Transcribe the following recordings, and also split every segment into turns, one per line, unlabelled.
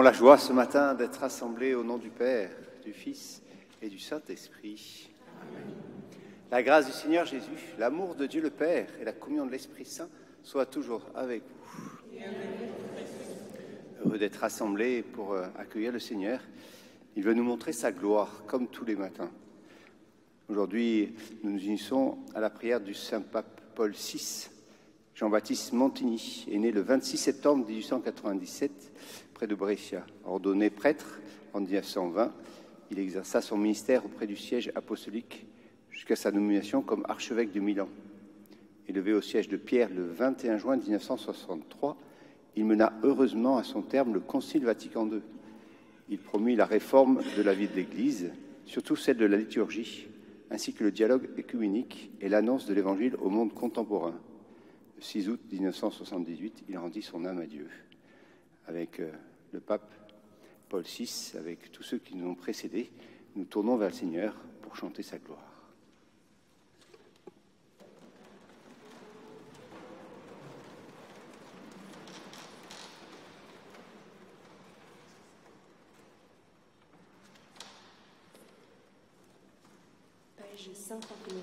la joie ce matin d'être rassemblés au nom du Père, du Fils et du Saint-Esprit. Amen. La grâce du Seigneur Jésus, l'amour de Dieu le Père et la communion de l'Esprit Saint soient toujours avec vous. Heureux d'être rassemblés pour accueillir le Seigneur. Il veut nous montrer sa gloire, comme tous les matins. Aujourd'hui, nous nous unissons à la prière du Saint-Pape Paul VI. Jean-Baptiste Montigny est né le 26 septembre 1897 près de Brescia. Ordonné prêtre en 1920, il exerça son ministère auprès du siège apostolique jusqu'à sa nomination comme archevêque de Milan. Élevé au siège de Pierre le 21 juin 1963, il mena heureusement à son terme le Concile Vatican II. Il promut la réforme de la vie de l'Église, surtout celle de la liturgie, ainsi que le dialogue œcuménique et l'annonce de l'Évangile au monde contemporain. Le 6 août 1978, il rendit son âme à Dieu. Avec le pape Paul VI, avec tous ceux qui nous ont précédés, nous tournons vers le Seigneur pour chanter sa gloire.
Page 59.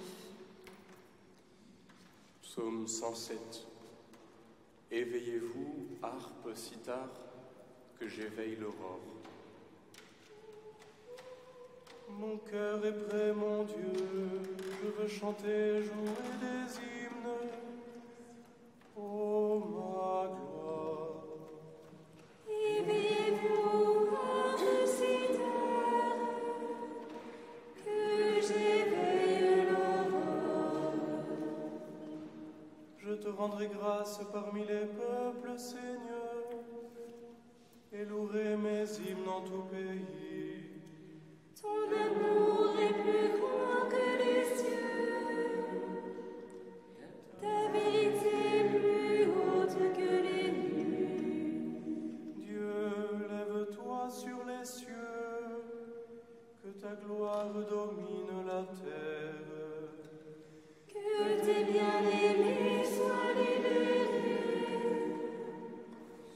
Psaume 107. Éveillez-vous, harpe, cithare, que j'éveille l'aurore. Mon cœur est prêt, mon Dieu, je veux chanter, jouer des hymnes, ô ma gloire.
Éveillez-vous, harpe, cithare, que j'éveille l'aurore.
Je te rendrai grâce parmi les peuples, Seigneur, et louerai mes hymnes en tout pays.
Ton amour est plus grand que les cieux, ta vérité plus haute que les nues.
Dieu, lève-toi sur les cieux, que ta gloire domine la terre.
Que tes bien-aimés soient libérés,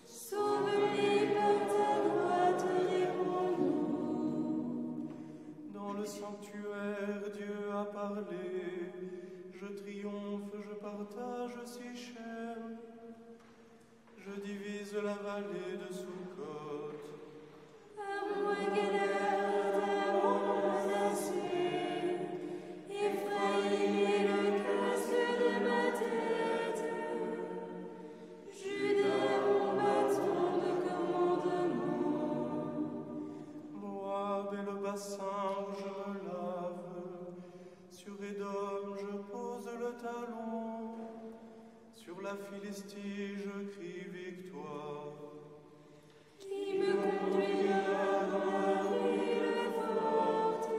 sauve-les par ta droite, réponds-nous.
Dans le sanctuaire, Dieu a parlé. Je triomphe, je partage Sichem. Je divise la vallée de Sukkot.
À moi, Galade, à mon assuré, Ephraïm est le casque de ma tête, Judas mon bâton de commandement.
Moab est le bassin où je me lave. Sur Édom, je pose le talon. Sur la Philistie, je crie victoire.
Qui me conduira dans la ville forte,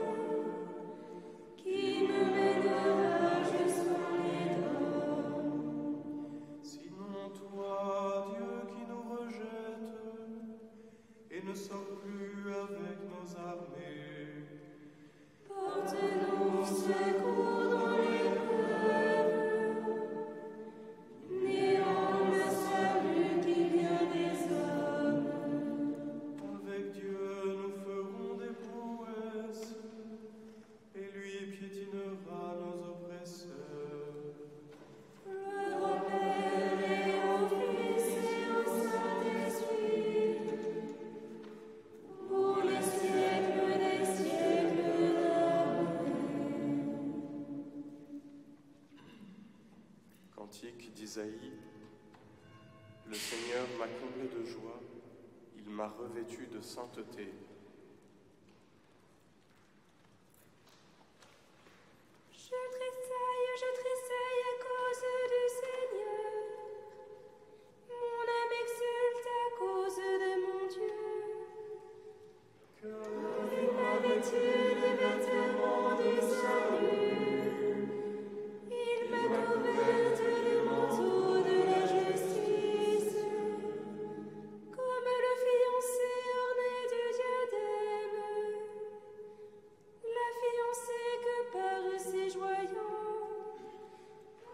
qui me mènera jusqu'en Édom.
Sinon toi, Dieu qui nous rejette et ne sort plus avec nos armées.
Porte-nous secours dans l'épreuve, néant le salut qui vient des hommes.
Avec Dieu, nous ferons des prouesses et lui piétinera nos oppresseurs.
Gloire au Père et au Fils et au Saint-Esprit, pour les siècles des siècles. Amen.
Cantique d'Isaïe. Le Seigneur m'a comblé de joie, il m'a revêtu de sainteté.
Je tressaille à cause du Seigneur. Mon âme exulte à cause de mon Dieu.
Car
Il m'a vêtu des vêtements du salut. Il m'a couverte du manteau de la justice. Comme le fiancé orné du diadème, la fiancée que par ses joyaux,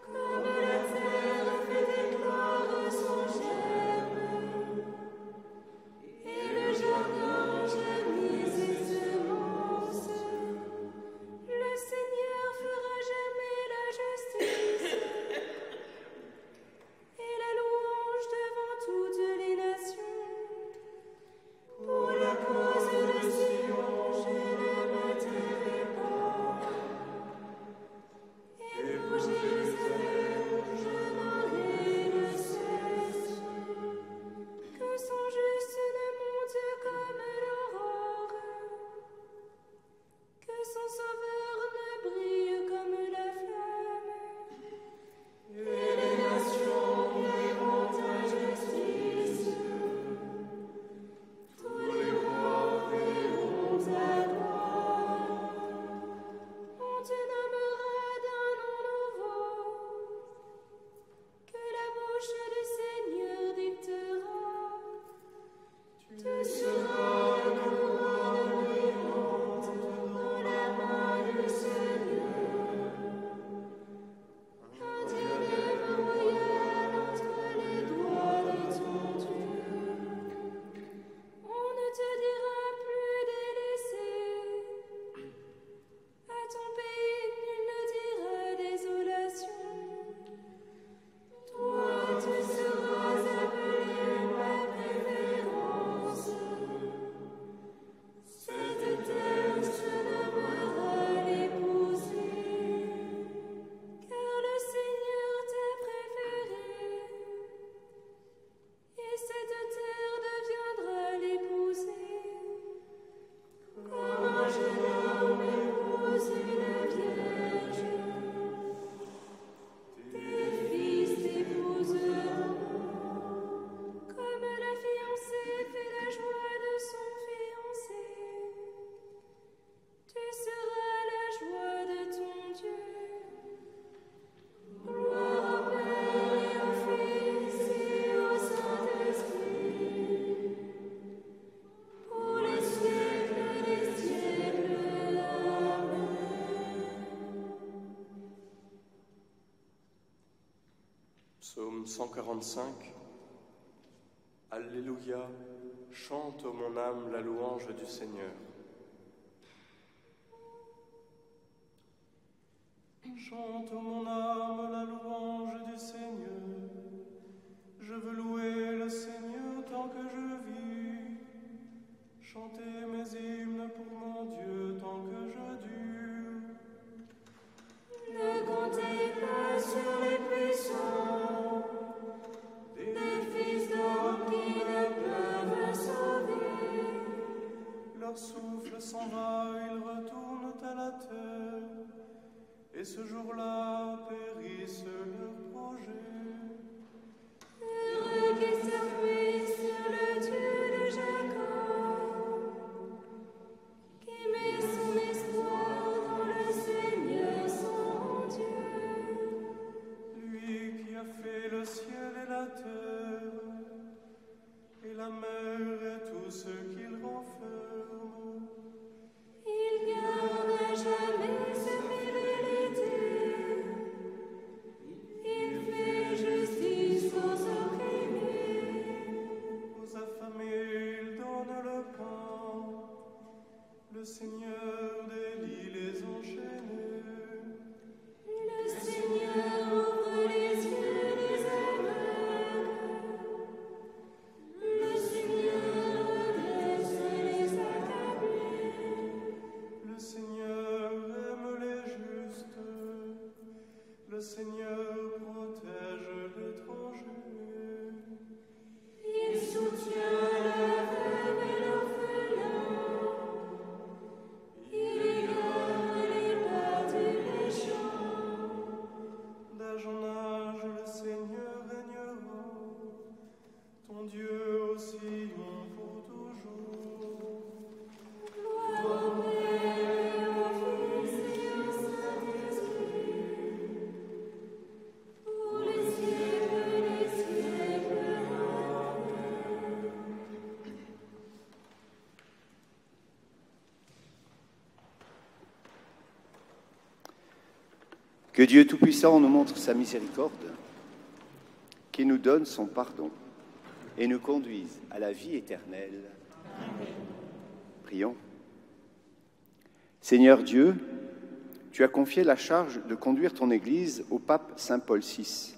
comme la terre fait éclore son germe, et le jardin
Psaume 145. Alléluia, chante, ô mon âme, la louange du Seigneur. Chante, ô mon âme, la louange du Seigneur. Je veux louer le Seigneur tant que je vis. Chanter mes hymnes pour mon Dieu tant que je dure.
Ne comptez pas sur les puissants, des fils d'hommes qui ne peuvent sauver.
Leur souffle s'en va, ils retournent à la terre, et ce jour-là périssent leurs projets.
Heureux qui s'appuie sur le Dieu de Jacob, qui met son espoir dans le Seigneur son Dieu.
Lui qui a fait le ciel et la terre, et la mer et tout ce qu'il renferme.
Il garde à jamais sa fidélité. Il fait justice aux opprimés.
Aux affamés, il donne le pain. Le Seigneur délie les enchaînés.
Le Seigneur ouvre les yeux des aveugles. Le Seigneur redresse les accablés.
Le Seigneur aime les justes. Le Seigneur protège l'étranger.
Il soutient l'aveugle et l'orphelin. Il garde les pas du méchant.
D'âge en âge, le Seigneur régnera. Ton Dieu au Sion pour toujours.
Gloire au Père et au Fils et au Saint-Esprit, pour les siècles des siècles. Amen.
Que Dieu Tout-Puissant nous montre sa miséricorde, qu'il nous donne son pardon et nous conduise à la vie éternelle. Amen. Prions. Seigneur Dieu, tu as confié la charge de conduire ton Église au pape Saint Paul VI,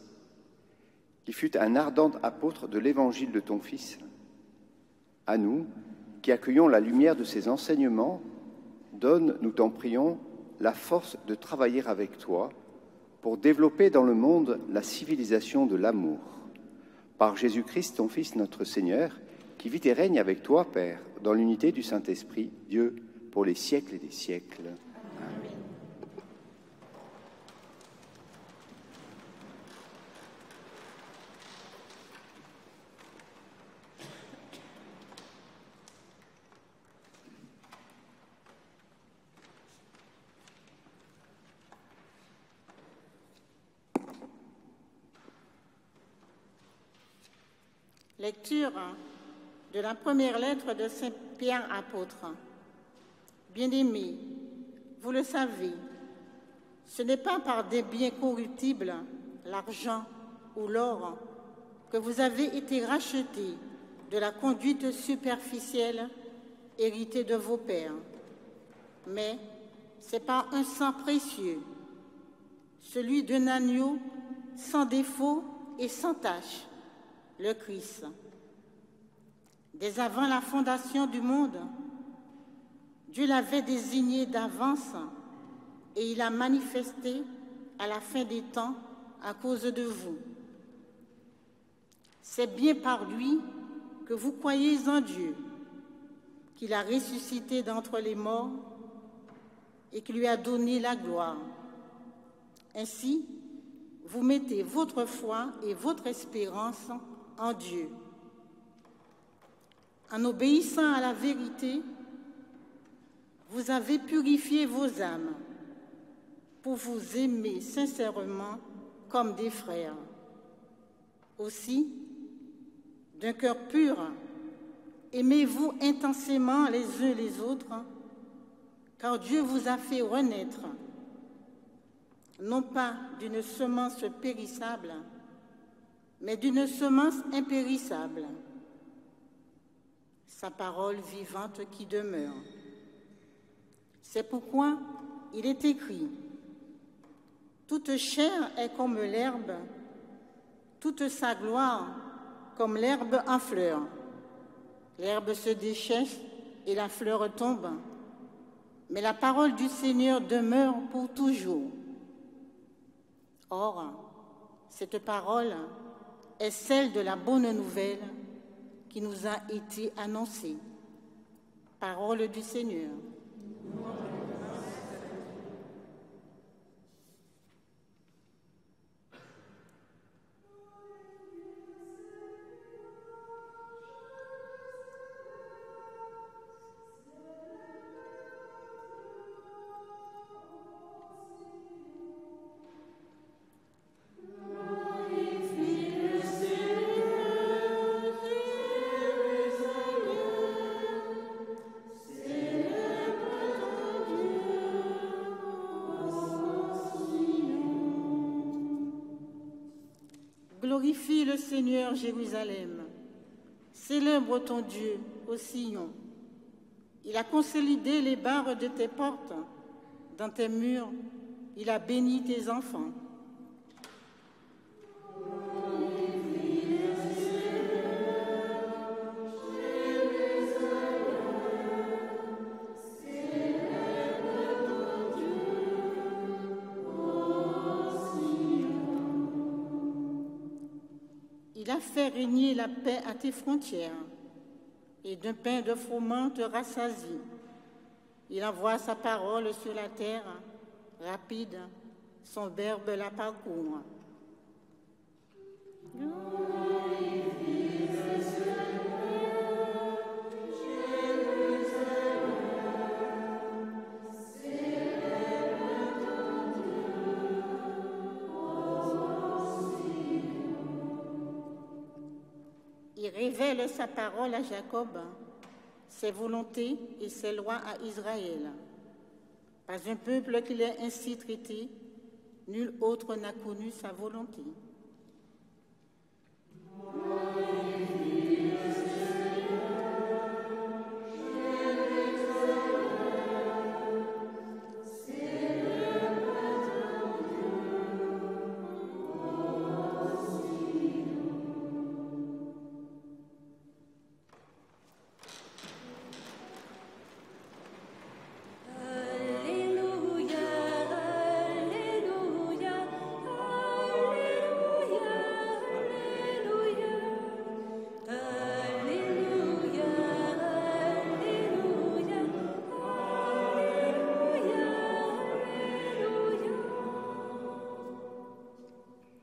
qui fut un ardent apôtre de l'Évangile de ton Fils. À nous, qui accueillons la lumière de ses enseignements, donne, nous t'en prions, la force de travailler avec toi pour développer dans le monde la civilisation de l'amour. Par Jésus-Christ, ton Fils, notre Seigneur, qui vit et règne avec toi, Père, dans l'unité du Saint-Esprit, Dieu, pour les siècles et des siècles. Amen.
Lecture de la première lettre de Saint Pierre apôtre. Bien-aimés, vous le savez, ce n'est pas par des biens corruptibles, l'argent ou l'or, que vous avez été rachetés de la conduite superficielle héritée de vos pères, mais c'est par un sang précieux, celui d'un agneau sans défaut et sans tache, le Christ. Dès avant la fondation du monde, Dieu l'avait désigné d'avance et il l'a manifesté à la fin des temps à cause de vous. C'est bien par lui que vous croyez en Dieu, qu'il a ressuscité d'entre les morts et qui lui a donné la gloire. Ainsi, vous mettez votre foi et votre espérance en Dieu. En obéissant à la vérité, vous avez purifié vos âmes pour vous aimer sincèrement comme des frères. Aussi, d'un cœur pur, aimez-vous intensément les uns les autres, car Dieu vous a fait renaître, non pas d'une semence périssable, mais d'une semence impérissable, sa parole vivante qui demeure. C'est pourquoi il est écrit « Toute chair est comme l'herbe, toute sa gloire comme l'herbe en fleur. L'herbe se déchèche et la fleur tombe, mais la parole du Seigneur demeure pour toujours. » Or, cette parole est celle de la bonne nouvelle qui nous a été annoncée. Parole du Seigneur. Glorifie le Seigneur, Jérusalem. Célèbre ton Dieu au Sion. Il a consolidé les barres de tes portes. Dans tes murs, il a béni tes enfants. Il a fait régner la paix à tes frontières, et d'un pain de froment te rassasie. Il envoie sa parole sur la terre, rapide, son verbe la parcourt. Il révèle sa parole à Jacob, ses volontés et ses lois à Israël. Pas un peuple qui l'ait ainsi traité, nul autre n'a connu sa volonté.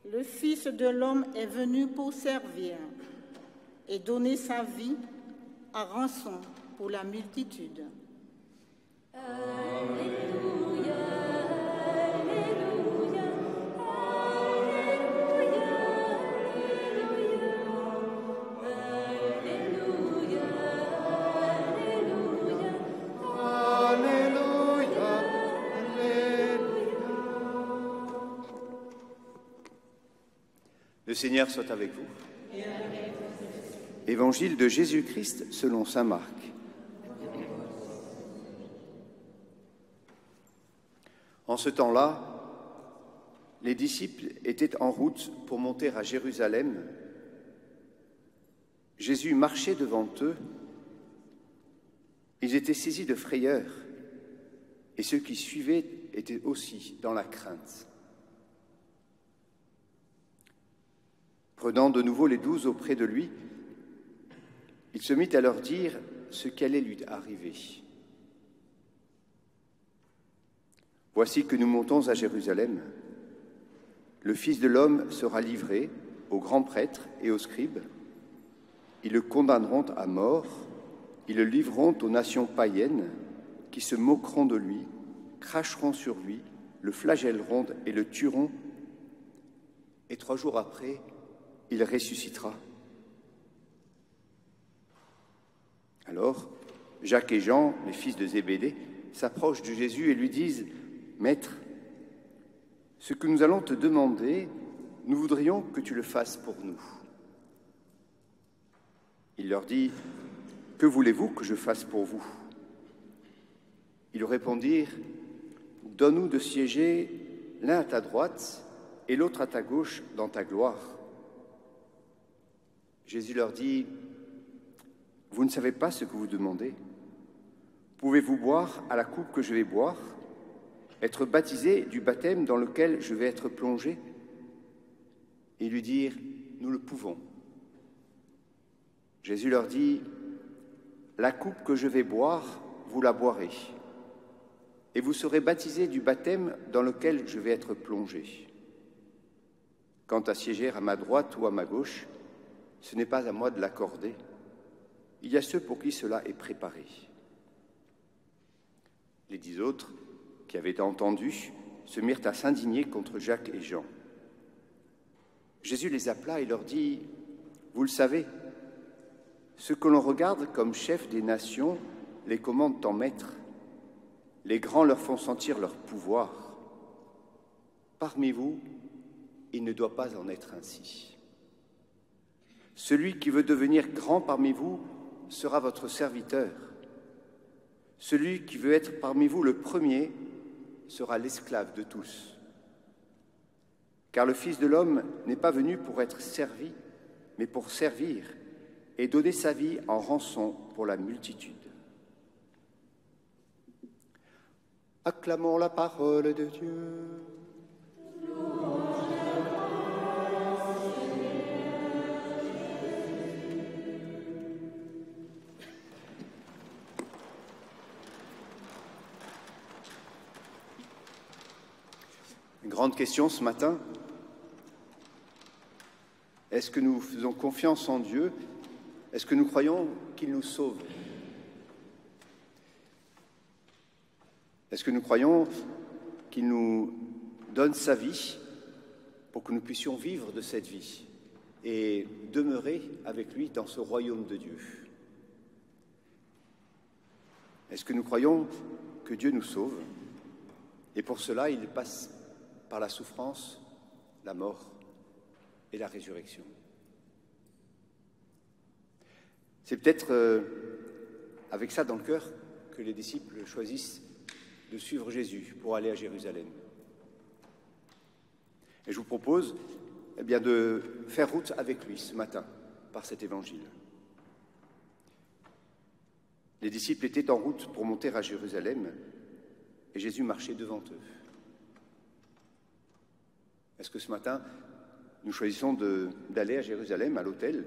Le Fils de l'homme est venu pour servir et donner sa vie en rançon pour la multitude.
Alléluia,
Le Seigneur soit avec vous. Évangile de Jésus-Christ selon saint Marc. En ce temps-là, les disciples étaient en route pour monter à Jérusalem. Jésus marchait devant eux. Ils étaient saisis de frayeur, et ceux qui suivaient étaient aussi dans la crainte. Prenant de nouveau les 12 auprès de lui, il se mit à leur dire ce qui allait lui arriver. « Voici que nous montons à Jérusalem. Le Fils de l'homme sera livré aux grands prêtres et aux scribes. Ils le condamneront à mort, ils le livreront aux nations païennes qui se moqueront de lui, cracheront sur lui, le flagelleront et le tueront. Et 3 jours après, il ressuscitera. » Alors, Jacques et Jean, les fils de Zébédée, s'approchent de Jésus et lui disent « Maître, ce que nous allons te demander, nous voudrions que tu le fasses pour nous. » Il leur dit, « Que voulez-vous que je fasse pour vous ?» Ils lui répondirent, « Donne-nous de siéger l'un à ta droite et l'autre à ta gauche dans ta gloire. » Jésus leur dit, « Vous ne savez pas ce que vous demandez. Pouvez-vous boire à la coupe que je vais boire, être baptisé du baptême dans lequel je vais être plongé ?» Ils lui dirent, « Nous le pouvons. » Jésus leur dit, « La coupe que je vais boire, vous la boirez, et vous serez baptisés du baptême dans lequel je vais être plongé. Quant à siéger à ma droite ou à ma gauche, ce n'est pas à moi de l'accorder. Il y a ceux pour qui cela est préparé. » Les 10 autres, qui avaient entendu, se mirent à s'indigner contre Jacques et Jean. Jésus les appela et leur dit, « Vous le savez, ceux que l'on regarde comme chefs des nations les commandent en maîtres. Les grands leur font sentir leur pouvoir. Parmi vous, il ne doit pas en être ainsi. Celui qui veut devenir grand parmi vous sera votre serviteur. Celui qui veut être parmi vous le premier sera l'esclave de tous. Car le Fils de l'homme n'est pas venu pour être servi, mais pour servir et donner sa vie en rançon pour la multitude. » Acclamons la parole de Dieu. Une grande question ce matin. Est-ce que nous faisons confiance en Dieu? Est-ce que nous croyons qu'il nous sauve? Est-ce que nous croyons qu'il nous donne sa vie pour que nous puissions vivre de cette vie et demeurer avec lui dans ce royaume de Dieu? Est-ce que nous croyons que Dieu nous sauve et pour cela il passe par la souffrance, la mort et la résurrection? C'est peut-être avec ça dans le cœur que les disciples choisissent de suivre Jésus pour aller à Jérusalem. Et je vous propose de faire route avec lui ce matin par cet évangile. Les disciples étaient en route pour monter à Jérusalem et Jésus marchait devant eux. Est-ce que ce matin, nous choisissons d'aller à Jérusalem, à l'autel,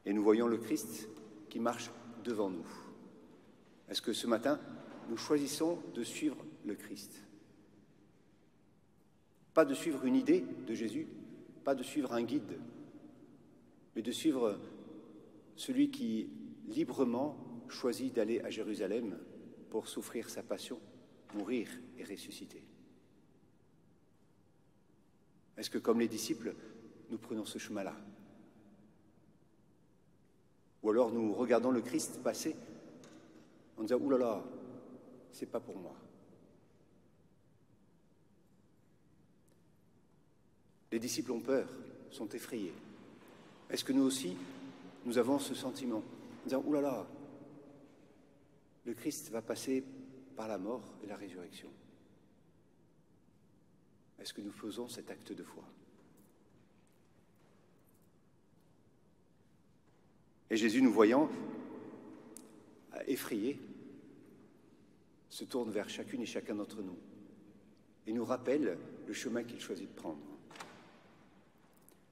et nous voyons le Christ qui marche devant nous? Est-ce que ce matin, nous choisissons de suivre le Christ? Pas de suivre une idée de Jésus, pas de suivre un guide, mais de suivre celui qui librement choisit d'aller à Jérusalem pour souffrir sa passion, mourir et ressusciter. Est-ce que, comme les disciples, nous prenons ce chemin-là? Ou alors nous regardons le Christ passer en disant « Ouh là là, c'est pas pour moi ». Les disciples ont peur, sont effrayés. Est-ce que nous aussi, nous avons ce sentiment en disant « Ouh là là, le Christ va passer par la mort et la résurrection ». Est-ce que nous faisons cet acte de foi? Et Jésus, nous voyant, effrayé, se tourne vers chacune et chacun d'entre nous et nous rappelle le chemin qu'il choisit de prendre.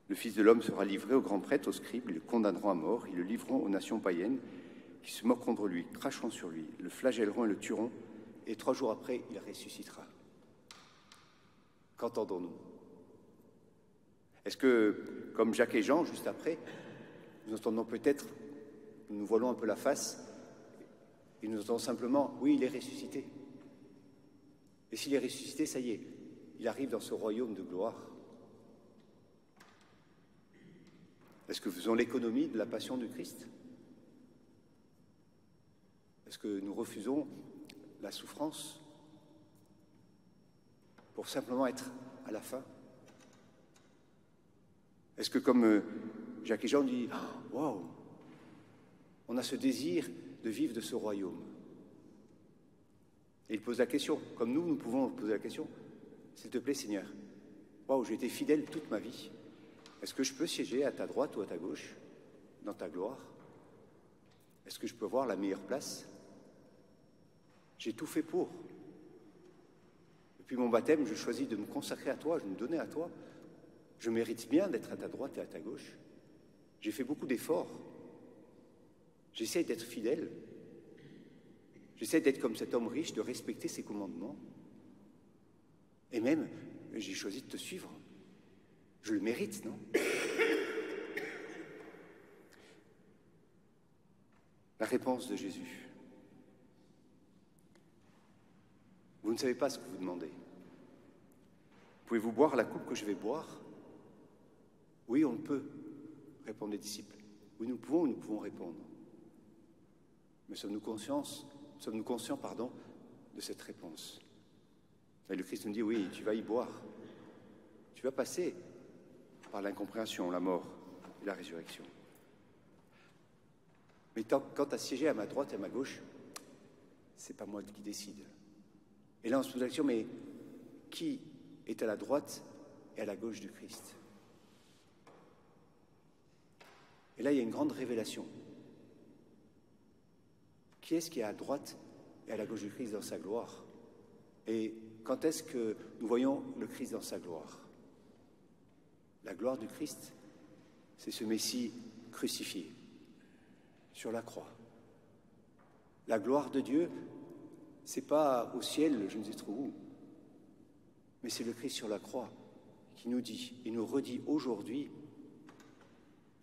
Le Fils de l'homme sera livré aux grands prêtres, aux scribes, ils le condamneront à mort, ils le livreront aux nations païennes qui se moqueront de lui, cracheront sur lui, le flagelleront et le tueront, et 3 jours après, il ressuscitera. Qu'entendons-nous? Est-ce que, comme Jacques et Jean, juste après, nous entendons peut-être, nous nous voilons un peu la face, et nous entendons simplement « oui, il est ressuscité ». Et s'il est ressuscité, ça y est, il arrive dans ce royaume de gloire. Est-ce que faisons l'économie de la passion du Christ? Est-ce que nous refusons la souffrance pour simplement être à la fin? Est-ce que comme Jacques et Jean dit « Waouh, on a ce désir de vivre de ce royaume ». Et il pose la question, comme nous pouvons poser la question, « S'il te plaît Seigneur, waouh, j'ai été fidèle toute ma vie. Est-ce que je peux siéger à ta droite ou à ta gauche, dans ta gloire? Est-ce que je peux avoir la meilleure place? J'ai tout fait pour. Depuis mon baptême, je choisis de me consacrer à toi, de me donner à toi. Je mérite bien d'être à ta droite et à ta gauche. J'ai fait beaucoup d'efforts. J'essaie d'être fidèle. J'essaie d'être comme cet homme riche, de respecter ses commandements. Et même, j'ai choisi de te suivre. Je le mérite, non? La réponse de Jésus. Vous ne savez pas ce que vous demandez. Pouvez-vous boire la coupe que je vais boire? Oui, on le peut, répondent les disciples. Oui, nous pouvons répondre. Mais sommes-nous conscients, de cette réponse? Et le Christ nous dit, oui, tu vas y boire. Tu vas passer par l'incompréhension, la mort et la résurrection. Mais quant à siéger à ma droite et à ma gauche, c'est pas moi qui décide. Et là, on se pose la question, mais qui est à la droite et à la gauche du Christ? Et là, il y a une grande révélation. Qui est-ce qui est à droite et à la gauche du Christ dans sa gloire? Et quand est-ce que nous voyons le Christ dans sa gloire? La gloire du Christ, c'est ce Messie crucifié sur la croix. La gloire de Dieu, c'est pas au ciel, je ne sais trop où, mais c'est le Christ sur la croix qui nous dit, et nous redit aujourd'hui,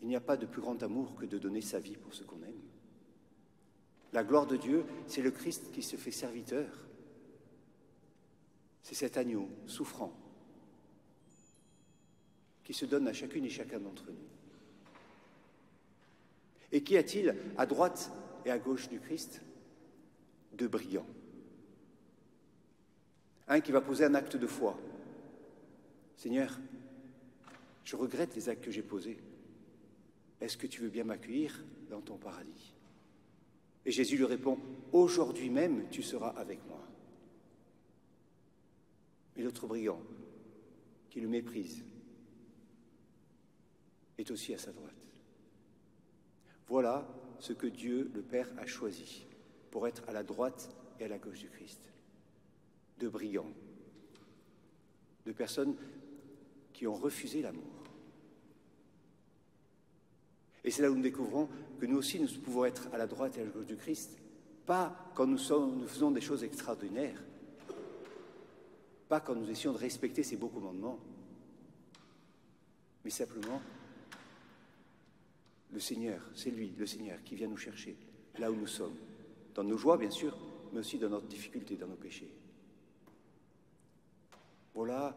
il n'y a pas de plus grand amour que de donner sa vie pour ce qu'on aime. La gloire de Dieu, c'est le Christ qui se fait serviteur. C'est cet agneau souffrant qui se donne à chacune et chacun d'entre nous. Et qu'y a-t-il à droite et à gauche du Christ? Deux brillants. Un qui va poser un acte de foi. Seigneur, je regrette les actes que j'ai posés. Est-ce que tu veux bien m'accueillir dans ton paradis? Et Jésus lui répond, aujourd'hui même tu seras avec moi. Et l'autre brigand, qui le méprise, est aussi à sa droite. Voilà ce que Dieu, le Père, a choisi pour être à la droite et à la gauche du Christ. Deux brigands, deux personnes qui ont refusé l'amour. Et c'est là où nous découvrons que nous aussi, nous pouvons être à la droite et à la gauche du Christ, pas quand nous faisons des choses extraordinaires, pas quand nous essayons de respecter ses beaux commandements, mais simplement, le Seigneur, c'est lui, le Seigneur, qui vient nous chercher, là où nous sommes, dans nos joies, bien sûr, mais aussi dans notre difficulté, dans nos péchés. Voilà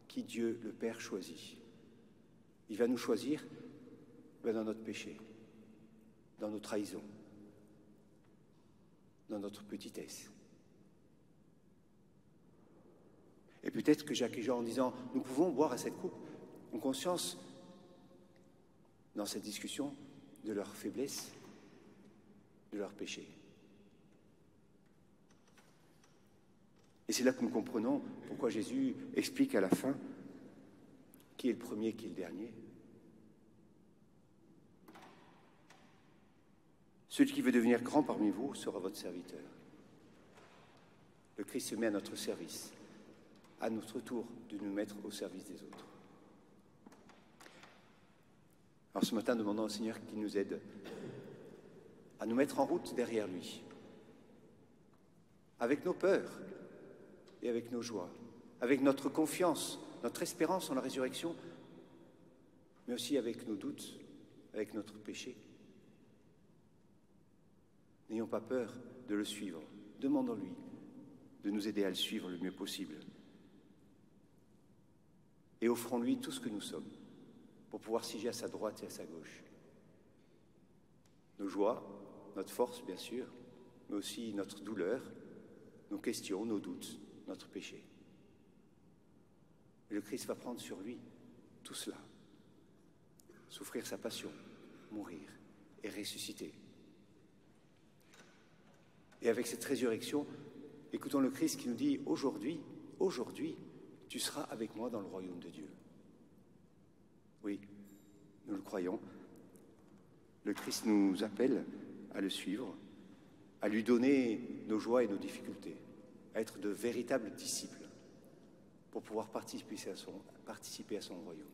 qui Dieu, le Père, choisit. Il va nous choisir dans notre péché, dans nos trahisons, dans notre petitesse. Et peut-être que Jacques et Jean, en disant « nous pouvons boire à cette coupe », ont conscience, dans cette discussion, de leur faiblesse, de leur péché. Et c'est là que nous comprenons pourquoi Jésus explique à la fin qui est le premier, qui est le dernier. Celui qui veut devenir grand parmi vous sera votre serviteur. Le Christ se met à notre service, à notre tour de nous mettre au service des autres. Alors ce matin, demandons au Seigneur qu'il nous aide à nous mettre en route derrière lui, avec nos peurs et avec nos joies, avec notre confiance, notre espérance en la résurrection, mais aussi avec nos doutes, avec notre péché. N'ayons pas peur de le suivre. Demandons-lui de nous aider à le suivre le mieux possible. Et offrons-lui tout ce que nous sommes pour pouvoir siéger à sa droite et à sa gauche. Nos joies, notre force, bien sûr, mais aussi notre douleur, nos questions, nos doutes, notre péché. Et le Christ va prendre sur lui tout cela. Souffrir sa passion, mourir et ressusciter. Et avec cette résurrection, écoutons le Christ qui nous dit « Aujourd'hui, tu seras avec moi dans le royaume de Dieu. » Oui, nous le croyons. Le Christ nous appelle à le suivre, à lui donner nos joies et nos difficultés, à être de véritables disciples pour pouvoir participer à son royaume.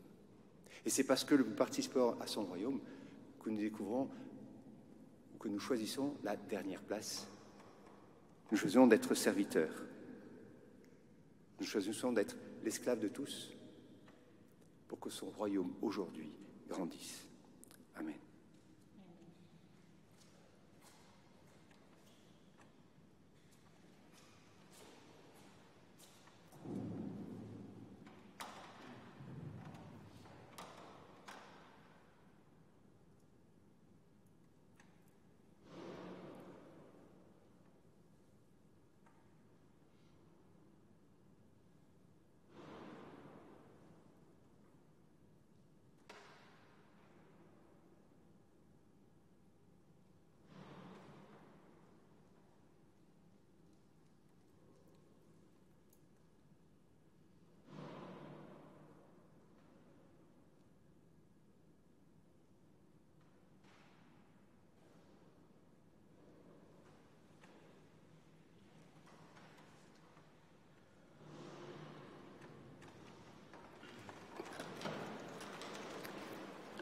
Et c'est parce que nous participons à son royaume que nous découvrons, ou que nous choisissons la dernière place. Nous choisissons d'être serviteurs. Nous choisissons d'être l'esclave de tous pour que son royaume aujourd'hui grandisse. Amen.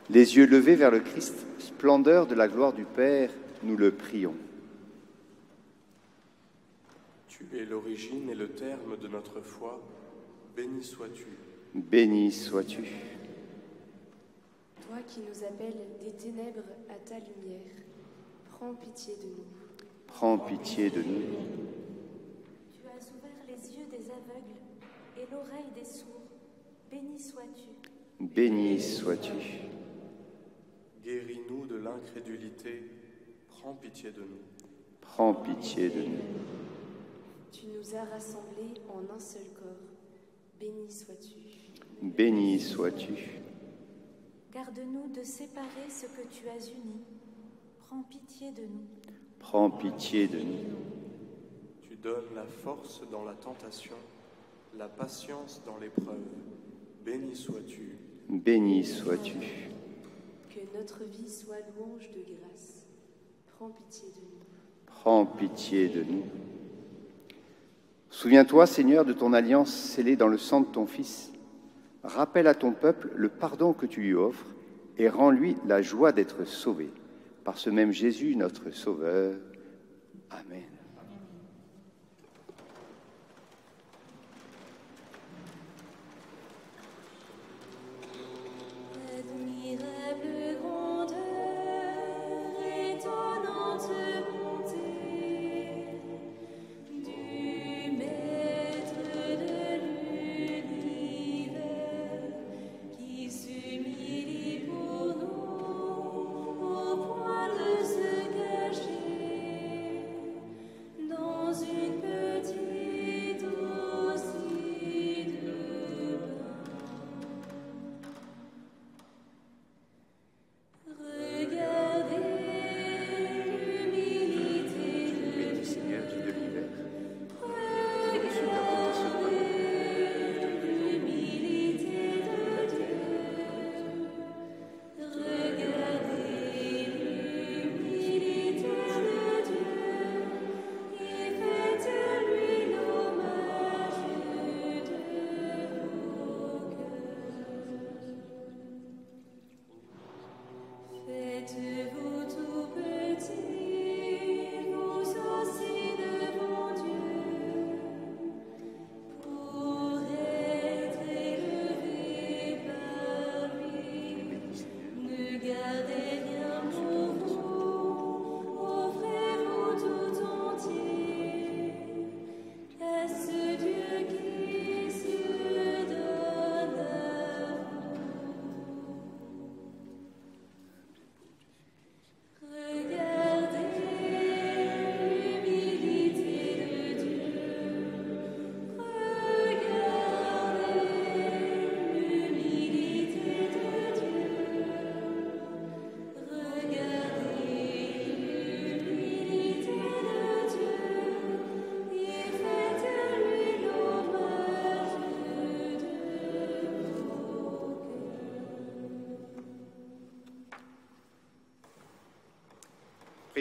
Les yeux levés vers le Christ, splendeur de la gloire du Père, nous le prions.
Tu es l'origine et le terme de notre foi, béni sois-tu.
Béni sois-tu.
Toi qui nous appelles des ténèbres à ta lumière, prends pitié de nous.
Prends pitié de nous.
Tu as ouvert les yeux des aveugles et l'oreille des sourds, béni sois-tu.
Béni sois-tu.
Guéris-nous de l'incrédulité, prends pitié de nous.
Prends pitié de nous.
Tu nous as rassemblés en un seul corps, béni sois-tu.
Béni sois-tu.
Garde-nous de séparer ce que tu as uni, prends pitié de nous.
Prends pitié de nous.
Tu donnes la force dans la tentation, la patience dans l'épreuve, béni sois-tu.
Béni sois-tu.
Que notre vie soit louange de grâce, prends pitié de nous.
Prends pitié de nous. Souviens-toi, Seigneur, de ton alliance scellée dans le sang de ton Fils. Rappelle à ton peuple le pardon que tu lui offres et rends-lui la joie d'être sauvé. Par ce même Jésus, notre Sauveur. Amen.
Admirable grandeur, étonnante bonté du Maître de l'univers qui s'humilie pour nous au point de se cacher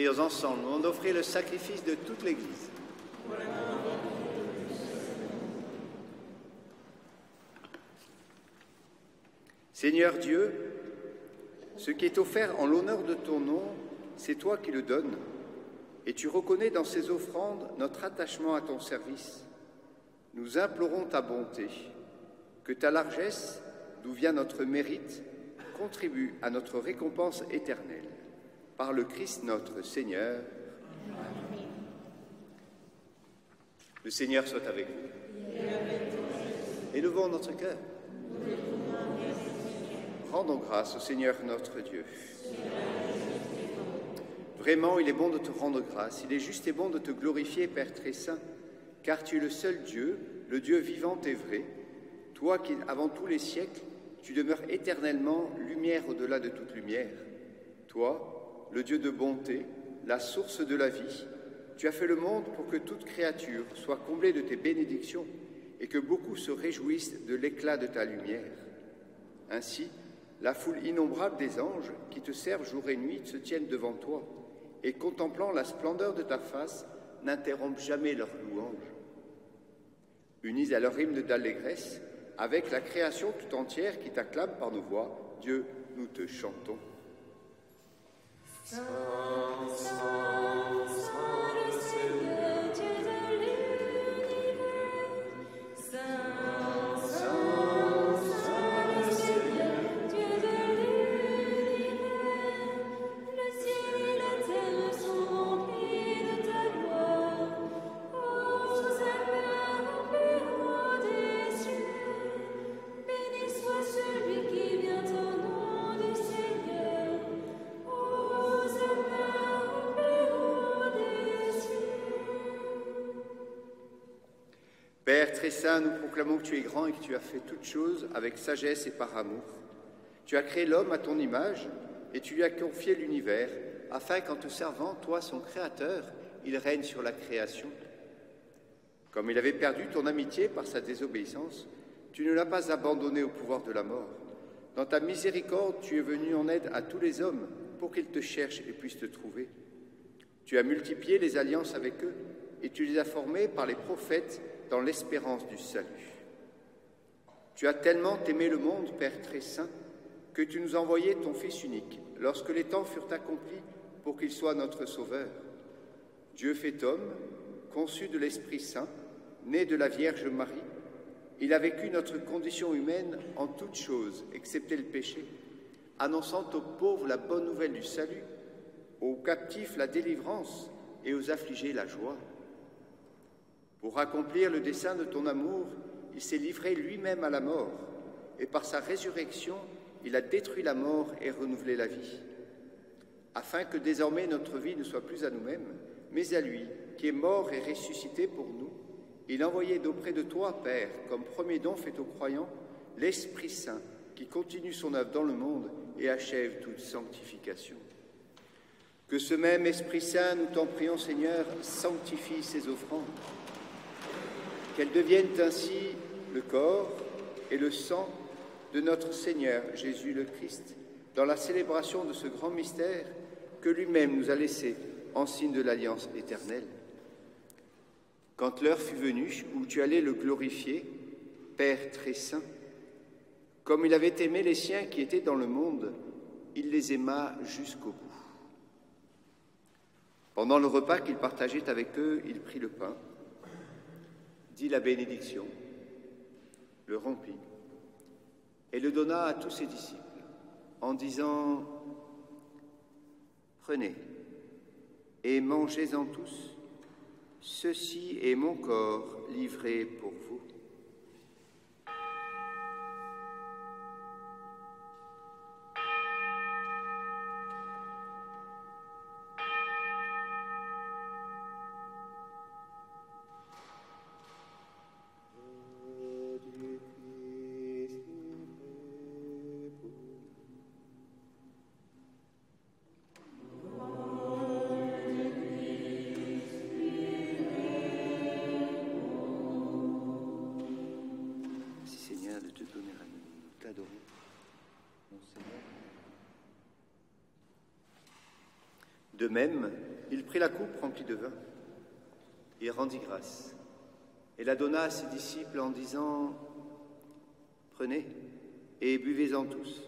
Prions ensemble, on offrir le sacrifice de toute l'Église. Seigneur Dieu, ce qui est offert en l'honneur de ton nom, c'est toi qui le donnes, et tu reconnais dans ces offrandes notre attachement à ton service. Nous implorons ta bonté, que ta largesse, d'où vient notre mérite, contribue à notre récompense éternelle. Par le Christ notre Seigneur. Amen. Le Seigneur soit avec vous. Élevons notre cœur. Rendons grâce au Seigneur notre Dieu. Vraiment, il est bon de te rendre grâce, il est juste et bon de te glorifier, Père très saint, car tu es le seul Dieu, le Dieu vivant et vrai, toi qui, avant tous les siècles, tu demeures éternellement lumière au-delà de toute lumière. Toi, le Dieu de bonté, la source de la vie, tu as fait le monde pour que toute créature soit comblée de tes bénédictions et que beaucoup se réjouissent de l'éclat de ta lumière. Ainsi, la foule innombrable des anges qui te servent jour et nuit se tiennent devant toi et, contemplant la splendeur de ta face, n'interrompent jamais leur louange. Unis à leur hymne d'allégresse, avec la création tout entière qui t'acclame par nos voix, Dieu, nous te chantons.
Saint, Saint, Saint le Seigneur, Dieu de l'univers. Saint, Saint, Saint le Seigneur, Dieu de l'univers. Le ciel et la terre sont remplis de ta gloire. Hosanna au plus haut des cieux. Béni soit celui qui vient au nom du Seigneur.
Père très saint, nous proclamons que tu es grand et que tu as fait toutes choses avec sagesse et par amour. Tu as créé l'homme à ton image et tu lui as confié l'univers, afin qu'en te servant, toi, son créateur, il règne sur la création. Comme il avait perdu ton amitié par sa désobéissance, tu ne l'as pas abandonné au pouvoir de la mort. Dans ta miséricorde, tu es venu en aide à tous les hommes pour qu'ils te cherchent et puissent te trouver. Tu as multiplié les alliances avec eux et tu les as formés par les prophètes dans l'espérance du salut. Tu as tellement aimé le monde, Père très saint, que tu nous as envoyé ton Fils unique, lorsque les temps furent accomplis pour qu'il soit notre Sauveur. Dieu fait homme, conçu de l'Esprit Saint, né de la Vierge Marie, il a vécu notre condition humaine en toutes choses, excepté le péché, annonçant aux pauvres la bonne nouvelle du salut, aux captifs la délivrance et aux affligés la joie. Pour accomplir le dessein de ton amour, il s'est livré lui-même à la mort, et par sa résurrection, il a détruit la mort et renouvelé la vie, afin que désormais notre vie ne soit plus à nous-mêmes, mais à lui, qui est mort et ressuscité pour nous. Il a envoyé d'auprès de toi, Père, comme premier don fait aux croyants, l'Esprit Saint, qui continue son œuvre dans le monde et achève toute sanctification. Que ce même Esprit Saint, nous t'en prions, Seigneur, sanctifie ces offrandes, qu'elles deviennent ainsi le corps et le sang de notre Seigneur Jésus le Christ, dans la célébration de ce grand mystère que lui-même nous a laissé en signe de l'alliance éternelle. Quand l'heure fut venue où tu allais le glorifier, Père très saint, comme il avait aimé les siens qui étaient dans le monde, il les aima jusqu'au bout. Pendant le repas qu'il partageait avec eux, il prit le pain, dit la bénédiction, le rompit et le donna à tous ses disciples en disant « Prenez et mangez-en tous, ceci est mon corps livré pour vous. » De même, il prit la coupe remplie de vin. Il rendit grâce et la donna à ses disciples en disant « Prenez et buvez-en tous,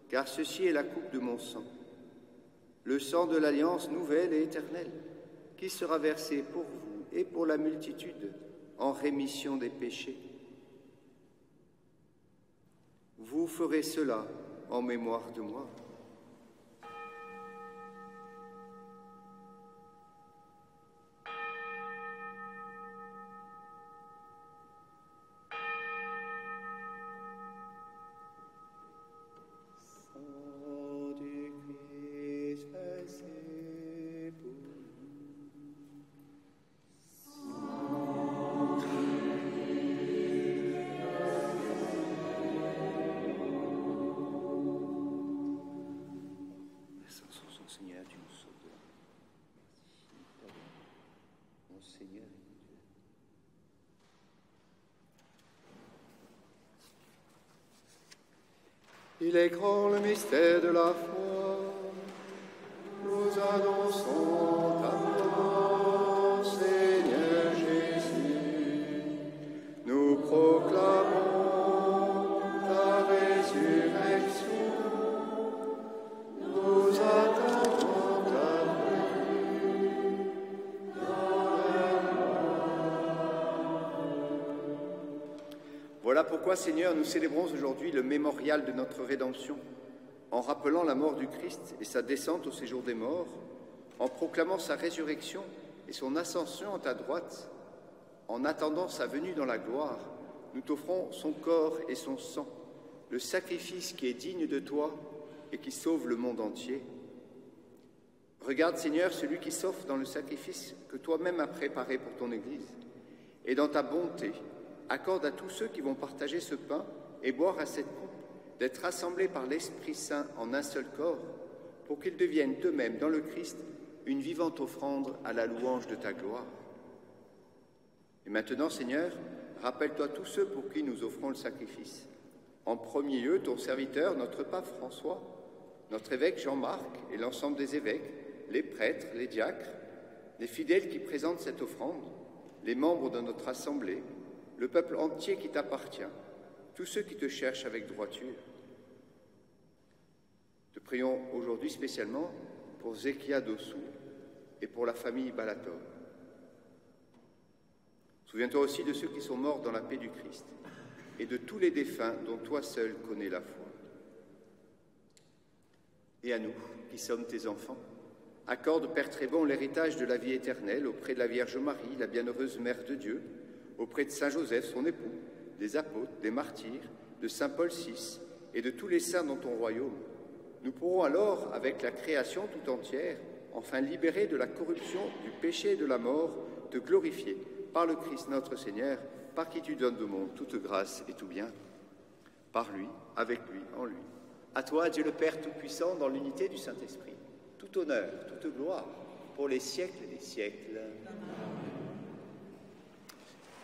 car ceci est la coupe de mon sang, le sang de l'alliance nouvelle et éternelle, qui sera versé pour vous et pour la multitude en rémission des péchés. Vous ferez cela en mémoire de moi. » Seigneur, tu nous sauves de la mort. Mon Seigneur et mon Dieu. Il est grand le mystère de la foi. Nous annonçons ta mort, Seigneur Jésus. Nous proclamons ta résurrection. Nous attendons ta venue dans la mort. Voilà pourquoi, Seigneur, nous célébrons aujourd'hui le mémorial de notre rédemption, en rappelant la mort du Christ et sa descente au séjour des morts, en proclamant sa résurrection et son ascension à ta droite, en attendant sa venue dans la gloire. Nous t'offrons son corps et son sang, le sacrifice qui est digne de toi et qui sauve le monde entier. Regarde, Seigneur, celui qui s'offre dans le sacrifice que toi-même as préparé pour ton Église, et dans ta bonté, accorde à tous ceux qui vont partager ce pain et boire à cette coupe d'être rassemblés par l'Esprit Saint en un seul corps, pour qu'ils deviennent eux-mêmes dans le Christ une vivante offrande à la louange de ta gloire. Et maintenant, Seigneur, rappelle-toi tous ceux pour qui nous offrons le sacrifice. En premier lieu, ton serviteur, notre pape François, notre évêque Jean-Marc et l'ensemble des évêques, les prêtres, les diacres, les fidèles qui présentent cette offrande, les membres de notre assemblée, le peuple entier qui t'appartient, tous ceux qui te cherchent avec droiture. Te prions aujourd'hui spécialement pour Zekia Dossou et pour la famille Balator. Souviens-toi aussi de ceux qui sont morts dans la paix du Christ et de tous les défunts dont toi seul connais la foi. Et à nous, qui sommes tes enfants, accorde, Père très bon, l'héritage de la vie éternelle auprès de la Vierge Marie, la bienheureuse Mère de Dieu, auprès de Saint Joseph, son époux, des apôtres, des martyrs, de Saint Paul VI et de tous les saints dans ton royaume. Nous pourrons alors, avec la création tout entière, enfin libérés de la corruption, du péché et de la mort, te glorifier par le Christ notre Seigneur, par qui tu donnes au monde toute grâce et tout bien. Par lui, avec lui, en lui. À toi, Dieu le Père Tout-Puissant, dans l'unité du Saint-Esprit, tout honneur, toute gloire, pour les siècles des siècles.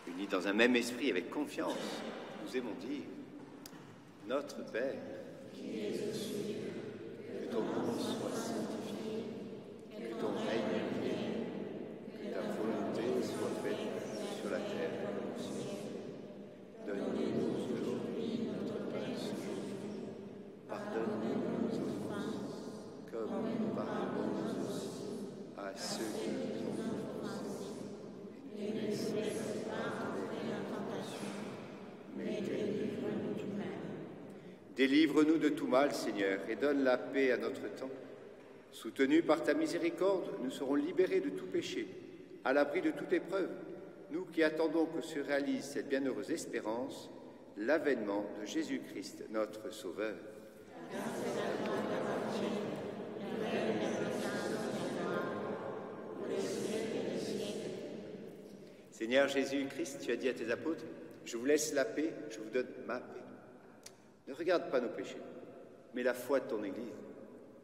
Unis dans un même esprit, avec confiance, nous aimons dire « Notre Père, qui es aux cieux, que ton nom soit sanctifié, que ton règne vienne, que ta volonté soit faite sur la terre comme au ciel. Donne-nous aujourd'hui notre pain de ce jour. Pardonne-nous nos offenses, comme nous pardonnons aussi à ceux qui nous ont offensés. Et ne nous laisse pas entrer en tentation, mais délivre-nous du mal. Délivre-nous de tout mal, Seigneur, et donne la paix à notre temps. Soutenus par ta miséricorde, nous serons libérés de tout péché, à l'abri de toute épreuve, nous qui attendons que se réalise cette bienheureuse espérance, l'avènement de Jésus-Christ, notre Sauveur. Seigneur Jésus-Christ, tu as dit à tes apôtres, « Je vous laisse la paix, je vous donne ma paix. » Ne regarde pas nos péchés, mais la foi de ton Église.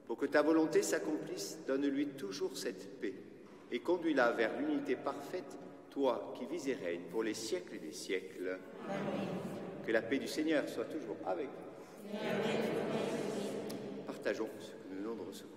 Pour que ta volonté s'accomplisse, donne-lui toujours cette paix et conduis-la vers l'unité parfaite, toi qui vis et règnes pour les siècles des siècles. Amen. Que la paix du Seigneur soit toujours avec vous. Partageons ce que nous venons de recevoir.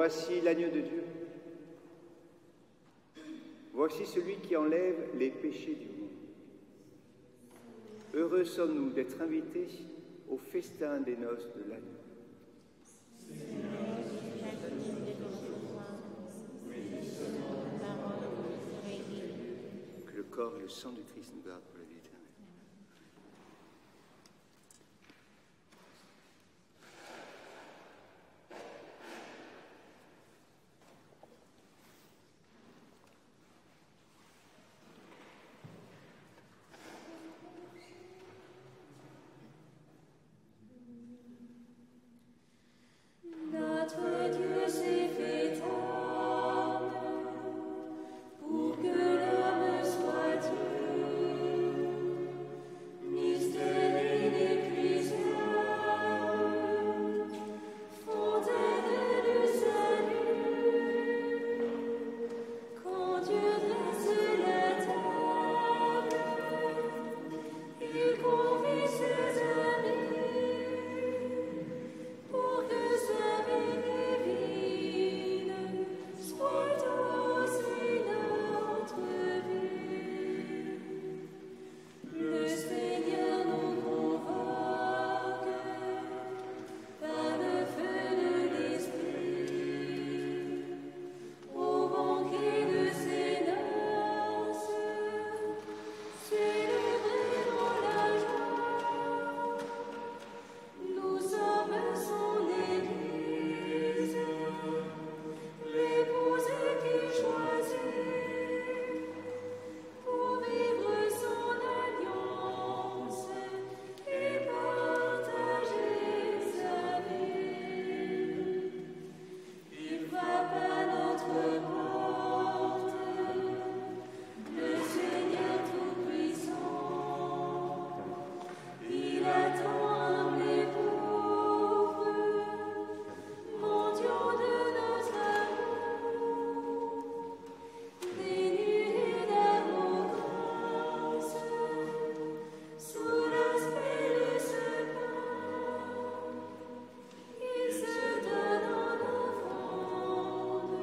Voici l'agneau de Dieu. Voici celui qui enlève les péchés du monde. Heureux sommes-nous d'être invités au festin des noces de l'agneau. Que le corps et le sang du Christ nous gardent pour la vie éternelle.
Notre Dieu s'est fait homme pour que l'homme soit Dieu. Mystère inépuisable, fontaine du salut. Quand Dieu dresse la table, il convie ses amis pour que sa vie divine soit aussi notre vie. Le Seigneur nous convoque par le feu de l'Esprit au banquet de ses noces, célébré dans la joie. Nous sommes son Église, l'épouse qu'il choisit pour vivre son alliance et partager sa vie. Il frappe à notre porte, le Seigneur Tout-Puissant. Il attend humble pauvre, mendiant de notre amour, dénué d'arrogance, sous l'aspect de ce pain, il se donne en offrande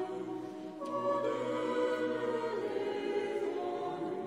pour demeurer en nous.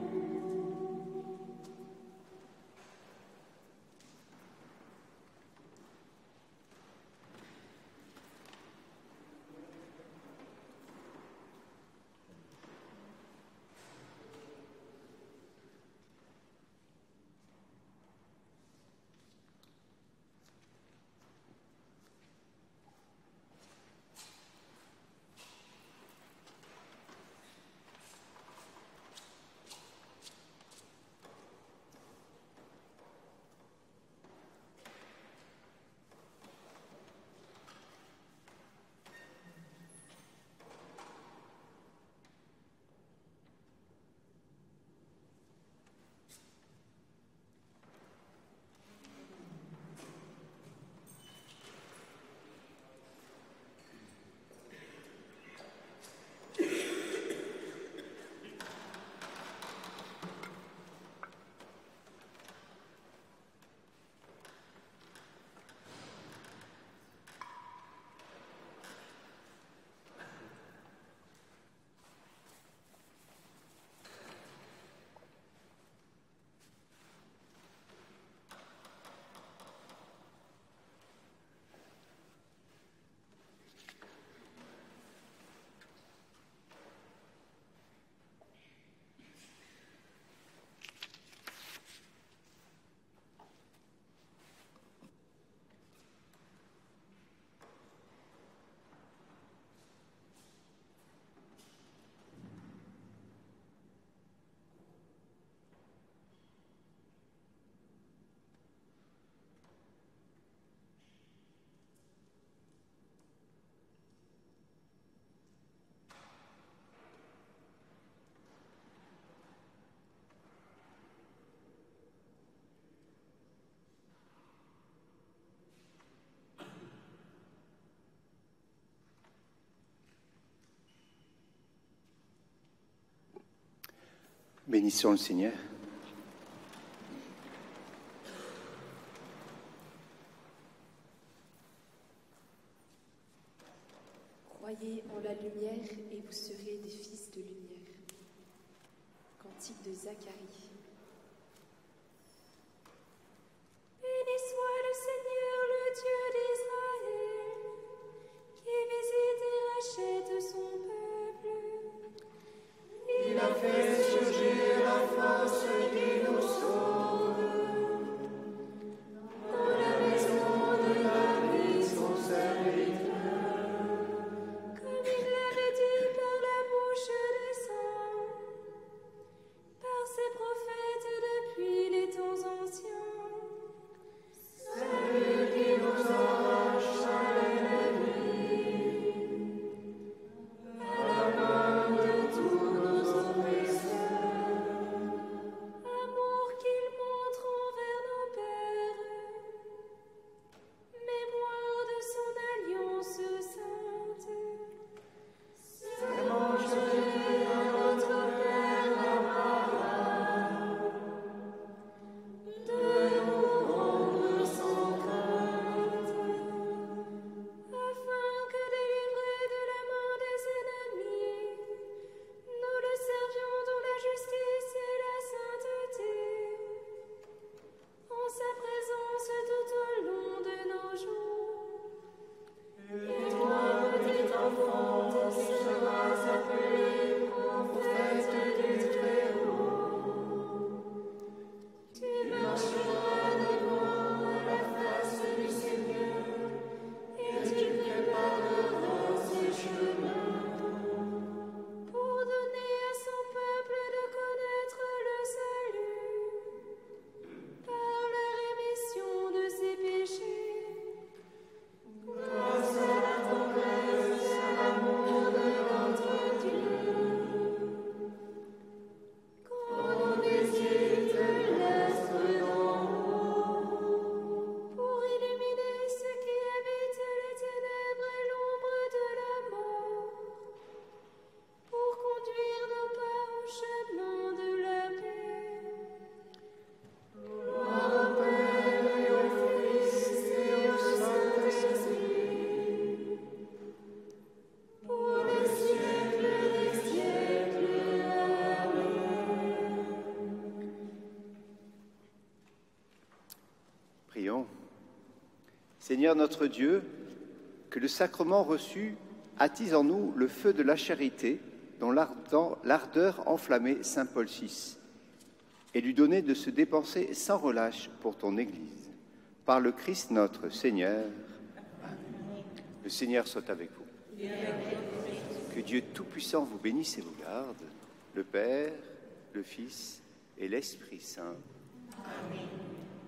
Bénissons le Seigneur.
Croyez
de Zacharie.
Béni soit le Seigneur, le Dieu d'Israël, qui visite et rachète son peuple. Il a fait surgir la force qui nous sauve. Dans la maison de David, son serviteur, comme il l'avait dit par la bouche des saints, par ses prophètes depuis les temps anciens. Celui qui nous arrache à l'ennemi, à la main de tous nos oppresseurs. Amour qu'il montre envers nos pères, mémoire de son alliance sainte. Serment juré à notre Père Abraham, de nous rendre sans crainte, afin que délivrés de la main des ennemis, nous le servions dans la justice et la sainteté, en sa présence tout au long de nos jours. Et toi, petit enfant, tu seras appelé prophète du Très-Haut. Tu marcheras devant à la face du Seigneur, et tu prépareras ses chemins, pour donner à son peuple de connaître le salut, par la rémission de ses péchés, grâce à la tendresse, à l'amour de notre Dieu. Quand on hésite l'astre d'en haut, pour illuminer ceux qui habitent les ténèbres et l'ombre de la mort, pour conduire nos pas au chemin de la paix. Gloire au Père et au Fils et au Saint-Esprit, pour les siècles des siècles. Amen.
Prions. Seigneur notre Dieu, que le sacrement reçu attise en nous le feu de la charité dont l'ardeur enflammait saint Paul VI, et lui donner de se dépenser sans relâche pour ton Église. Par le Christ notre Seigneur. Amen. Le Seigneur soit avec vous. Que Dieu Tout-Puissant vous bénisse et vous garde, le Père, le Fils et l'Esprit Saint. Amen.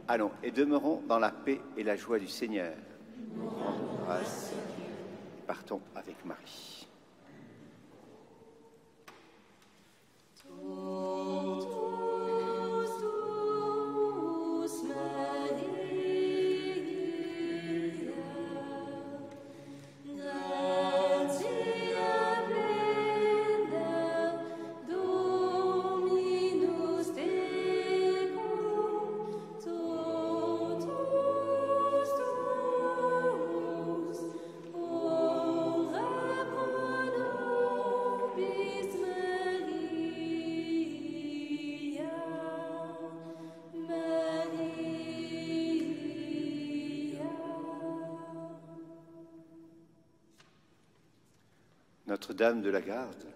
Allons et demeurons dans la paix et la joie du Seigneur. Nous rendons grâce et partons avec Marie. Notre-Dame de la Garde,